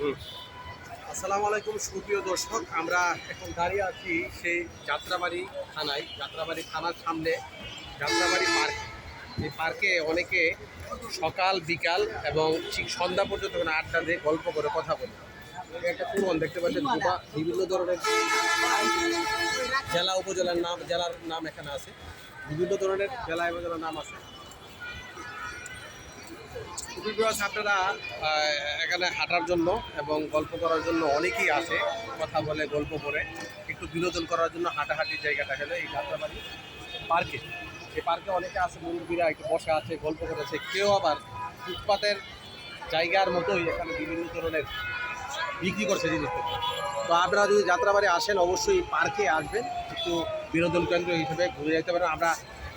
আসসালামু আলাইকুম সুপ্রিয় দর্শক, আমরা এখন দাঁড়িয়ে আছি সেই যাত্রাবাড়ি থানায়। যাত্রাবাড়ি থানার সামনে যাত্রাবাড়ি পার্ক। এই পার্কে অনেকে সকাল বিকাল এবং ঠিক সন্ধ্যা পর্যন্ত এখানে আড্ডা দিয়ে গল্প করে কথা বলে। একটা পুরন দেখতে পাচ্ছেন, বিভিন্ন ধরনের জেলা উপজেলার নাম, জেলার নাম এখানে আছে। বিভিন্ন ধরনের জেলা উপজেলার নাম আছে। আপনারা এখানে হাঁটার জন্য এবং গল্প করার জন্য অনেকেই আসে, কথা বলে গল্প করে একটু বিনোদন করার জন্য হাঁটাহাঁটির জায়গাটা হলো এই যাত্রাবাড়ি পার্কে। এই পার্কে অনেকে আছে, মুরব্বীরা একটু বসে আছে, গল্প করেছে। কেউ আবার ফুটপাতের জায়গার মতোই এখানে বিভিন্ন ধরনের বিক্রি করছে জিনিসপত্র। তো আপনারা যদি যাত্রাবাড়ি আসেন অবশ্যই পার্কে আসবেন, একটু বিনোদন কেন্দ্র হিসেবে ঘুরে যেতে পারেন।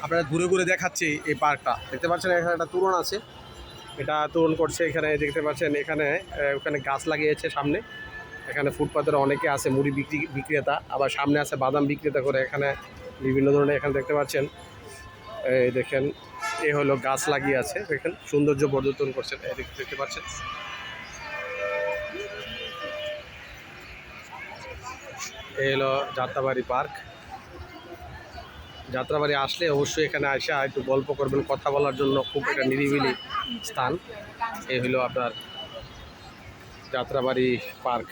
আপনারা ঘুরে ঘুরে দেখাচ্ছি এই পার্কটা। দেখতে পাচ্ছেন এখানে একটা তোরণ আছে, এটা তোরণ করছে। এখানে দেখতে পাচ্ছেন ওখানে গাছ লাগিয়েছে সামনে। এখানে ফুটপাতের অনেকে আছে, মুড়ি বিক্রেতা, আবার সামনে আছে বাদাম বিক্রেতা করে। এখানে বিভিন্ন ধরনের এখানে দেখতে পাচ্ছেন, এই দেখেন এ হলো গাছ লাগিয়ে আছে, দেখেন সৌন্দর্য বর্ধন করছেন। এই দেখতে পাচ্ছেন, এই হলো যাত্রাবাড়ি পার্ক। যাত্রাবাড়ি আসলে অবশ্যই এখানে আসা একটু গল্প করবেন, কথা বলার জন্য খুব একটা নিরিবিলি স্থান। এই হলো আপনার যাত্রাবাড়ি পার্ক।